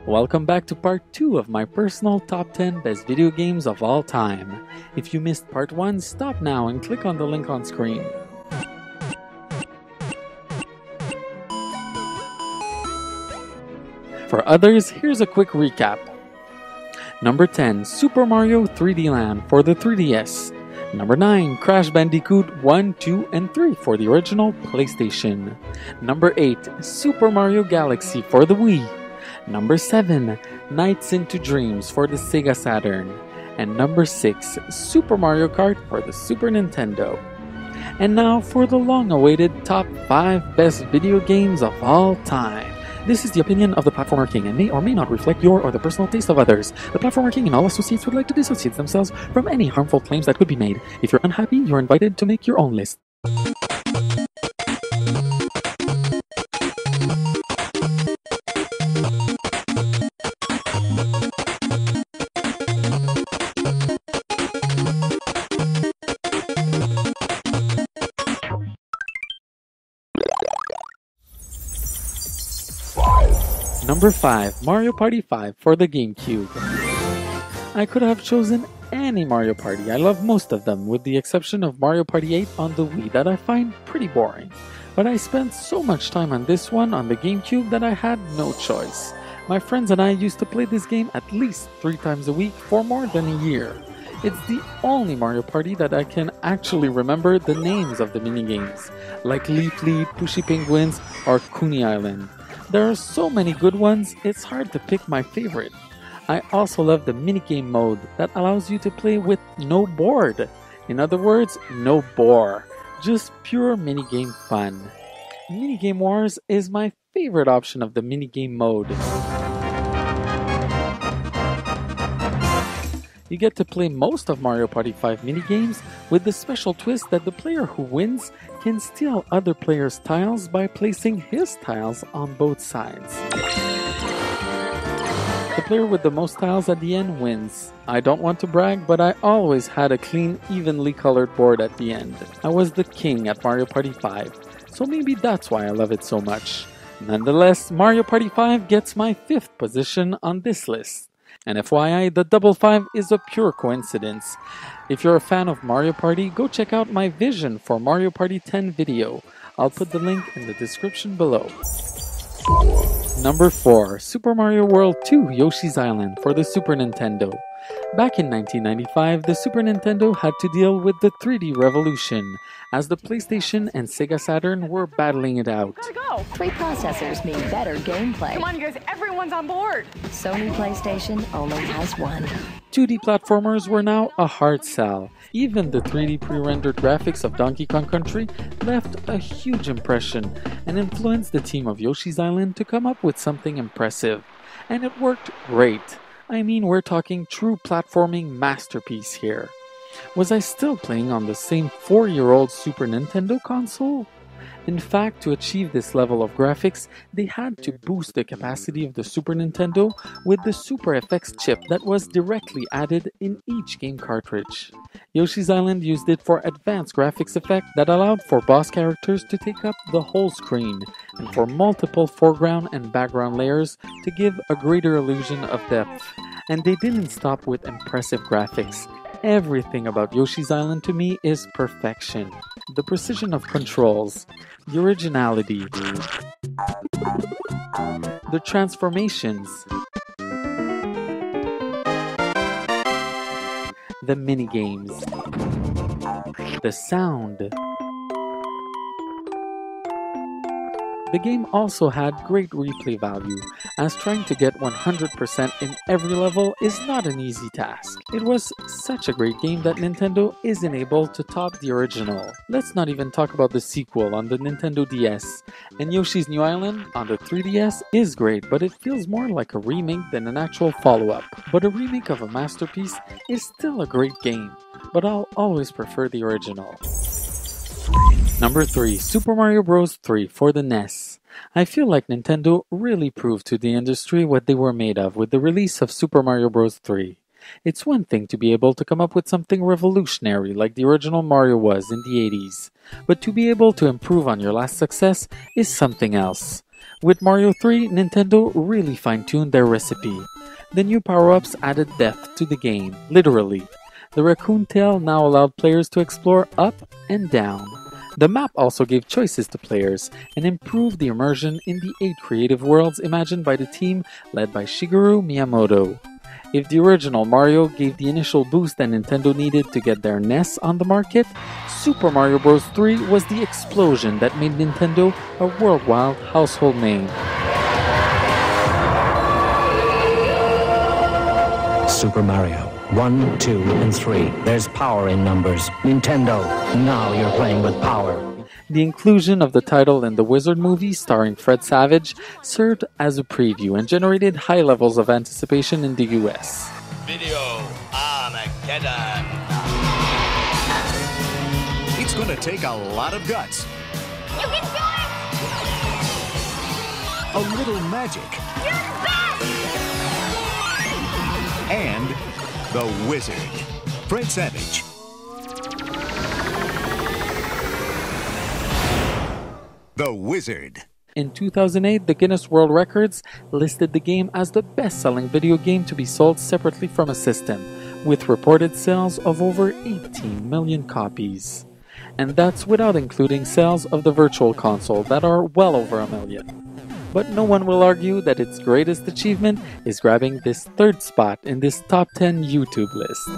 Welcome back to part 2 of my personal top 10 best video games of all time. If you missed part 1, stop now and click on the link on screen. For others, here's a quick recap. Number 10, Super Mario 3D Land for the 3DS. Number 9, Crash Bandicoot 1, 2, and 3 for the original PlayStation. Number 8, Super Mario Galaxy for the Wii. Number 7, Nights into Dreams for the Sega Saturn. And number 6, Super Mario Kart for the Super Nintendo. And now for the long-awaited top 5 best video games of all time. This is the opinion of the Platformer King and may or may not reflect your or the personal taste of others. The Platformer King and all associates would like to dissociate themselves from any harmful claims that could be made. If you're unhappy, you're invited to make your own list. Number 5, Mario Party 5 for the GameCube. I could have chosen any Mario Party. I love most of them, with the exception of Mario Party 8 on the Wii that I find pretty boring. But I spent so much time on this one on the GameCube that I had no choice. My friends and I used to play this game at least 3 times a week for more than a year. It's the only Mario Party that I can actually remember the names of the minigames, like Leaf Lead, Pushy Penguins, or Coney Island. There are so many good ones, it's hard to pick my favorite. I also love the minigame mode that allows you to play with no board. In other words, no bore. Just pure minigame fun. Minigame Wars is my favorite option of the minigame mode. You get to play most of Mario Party 5 minigames with the special twist that the player who wins can steal other players' tiles by placing his tiles on both sides. The player with the most tiles at the end wins. I don't want to brag, but I always had a clean, evenly colored board at the end. I was the king at Mario Party 5, so maybe that's why I love it so much. Nonetheless, Mario Party 5 gets my 5th position on this list. And FYI, the double 5 is a pure coincidence. If you're a fan of Mario Party, go check out my vision for Mario Party 10 video. I'll put the link in the description below. Number 4, Super Mario World 2 Yoshi's Island for the Super Nintendo. Back in 1995, the Super Nintendo had to deal with the 3D revolution, as the PlayStation and Sega Saturn were battling it out. Gotta go! 3 processors mean better gameplay. Come on, you guys, everyone's on board! Sony PlayStation only has one. 2D platformers were now a hard sell. Even the 3D pre-rendered graphics of Donkey Kong Country left a huge impression and influenced the team of Yoshi's Island to come up with something impressive. And it worked great. I mean, we're talking true platforming masterpiece here. Was I still playing on the same 4-year-old Super Nintendo console? In fact, to achieve this level of graphics, they had to boost the capacity of the Super Nintendo with the Super FX chip that was directly added in each game cartridge. Yoshi's Island used it for advanced graphics effect that allowed for boss characters to take up the whole screen, and for multiple foreground and background layers to give a greater illusion of depth. And they didn't stop with impressive graphics. Everything about Yoshi's Island to me is perfection. The precision of controls, the originality, the transformations, the minigames, the sound. The game also had great replay value, as trying to get 100% in every level is not an easy task. It was such a great game that Nintendo isn't able to top the original. Let's not even talk about the sequel on the Nintendo DS. And Yoshi's New Island on the 3DS is great, but it feels more like a remake than an actual follow-up. But a remake of a masterpiece is still a great game, but I'll always prefer the original. Number 3, Super Mario Bros. 3 for the NES. I feel like Nintendo really proved to the industry what they were made of with the release of Super Mario Bros. 3. It's one thing to be able to come up with something revolutionary like the original Mario was in the 80s, but to be able to improve on your last success is something else. With Mario 3, Nintendo really fine-tuned their recipe. The new power-ups added depth to the game, literally. The raccoon tail now allowed players to explore up and down. The map also gave choices to players and improved the immersion in the 8 creative worlds imagined by the team led by Shigeru Miyamoto. If the original Mario gave the initial boost that Nintendo needed to get their NES on the market, Super Mario Bros. 3 was the explosion that made Nintendo a worldwide household name. Super Mario 1, 2, and 3. There's power in numbers. Nintendo, now you're playing with power. The inclusion of the title in the Wizard movie starring Fred Savage served as a preview and generated high levels of anticipation in the US. Video Armageddon. It's going to take a lot of guts. You can do it! A little magic. You're the best! And the Wizard, Fred Savage. The Wizard. In 2008, the Guinness World Records listed the game as the best-selling video game to be sold separately from a system, with reported sales of over 18 million copies. And that's without including sales of the Virtual Console that are well over a million. But no one will argue that its greatest achievement is grabbing this third spot in this top 10 YouTube list.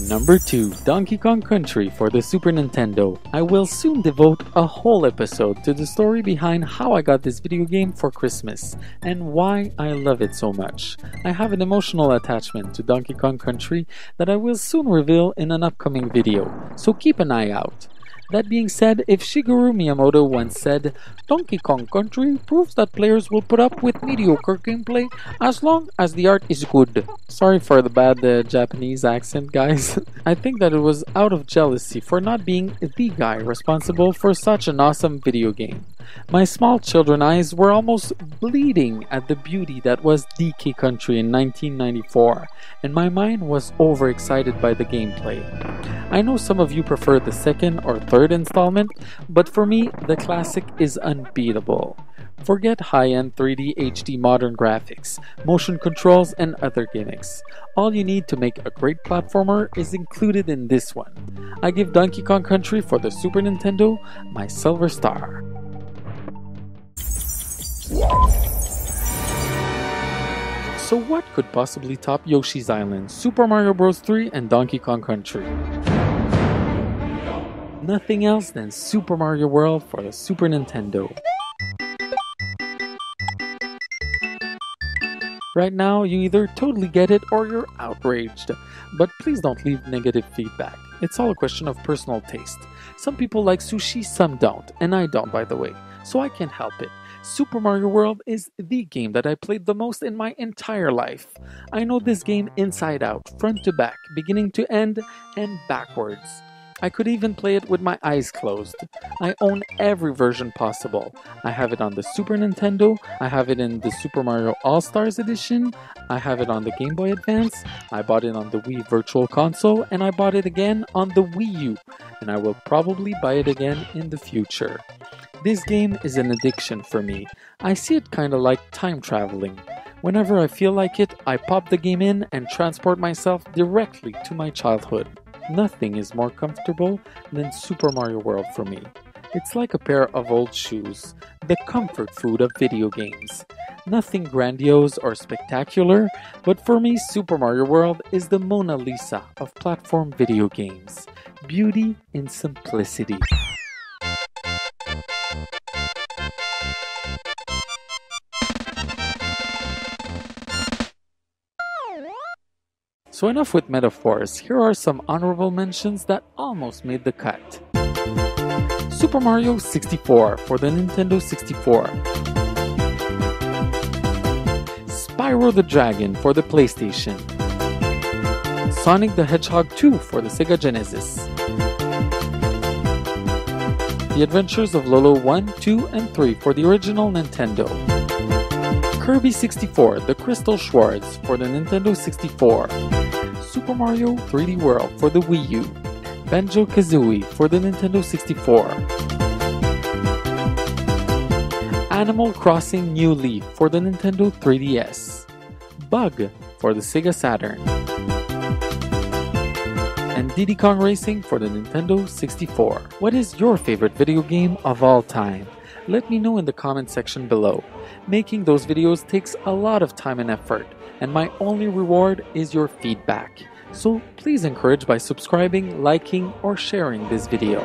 Number 2, Donkey Kong Country for the Super Nintendo. I will soon devote a whole episode to the story behind how I got this video game for Christmas and why I love it so much. I have an emotional attachment to Donkey Kong Country that I will soon reveal in an upcoming video, so keep an eye out. That being said, if Shigeru Miyamoto once said, "Donkey Kong Country proves that players will put up with mediocre gameplay as long as the art is good." Sorry for the bad Japanese accent, guys. I think that it was out of jealousy for not being the guy responsible for such an awesome video game. My small children eyes were almost bleeding at the beauty that was DK Country in 1994, and my mind was overexcited by the gameplay. I know some of you prefer the second or third installment, but for me, the classic is unbeatable. Forget high-end 3D HD modern graphics, motion controls, and other gimmicks. All you need to make a great platformer is included in this one. I give Donkey Kong Country for the Super Nintendo my silver star. So what could possibly top Yoshi's Island, Super Mario Bros. 3, and Donkey Kong Country? Nothing else than Super Mario World for the Super Nintendo. Right now, you either totally get it or you're outraged. But please don't leave negative feedback. It's all a question of personal taste. Some people like sushi, some don't. And I don't, by the way. So I can't help it. Super Mario World is the game that I played the most in my entire life. I know this game inside out, front to back, beginning to end, and backwards. I could even play it with my eyes closed. I own every version possible. I have it on the Super Nintendo, I have it in the Super Mario All-Stars Edition, I have it on the Game Boy Advance, I bought it on the Wii Virtual Console, and I bought it again on the Wii U, and I will probably buy it again in the future. This game is an addiction for me. I see it kinda like time traveling. Whenever I feel like it, I pop the game in and transport myself directly to my childhood. Nothing is more comfortable than Super Mario World for me. It's like a pair of old shoes, the comfort food of video games. Nothing grandiose or spectacular, but for me Super Mario World is the Mona Lisa of platform video games. Beauty in simplicity. So enough with metaphors, here are some honorable mentions that almost made the cut. Super Mario 64 for the Nintendo 64. Spyro the Dragon for the PlayStation. Sonic the Hedgehog 2 for the Sega Genesis. The Adventures of Lolo 1, 2, and 3 for the original Nintendo. Kirby 64, The Crystal Swords for the Nintendo 64. Super Mario 3D World for the Wii U. Banjo-Kazooie for the Nintendo 64. Animal Crossing New Leaf for the Nintendo 3DS. Bug for the Sega Saturn. And Diddy Kong Racing for the Nintendo 64. What is your favorite video game of all time? Let me know in the comment section below. Making those videos takes a lot of time and effort, and my only reward is your feedback. So please encourage by subscribing, liking, or sharing this video.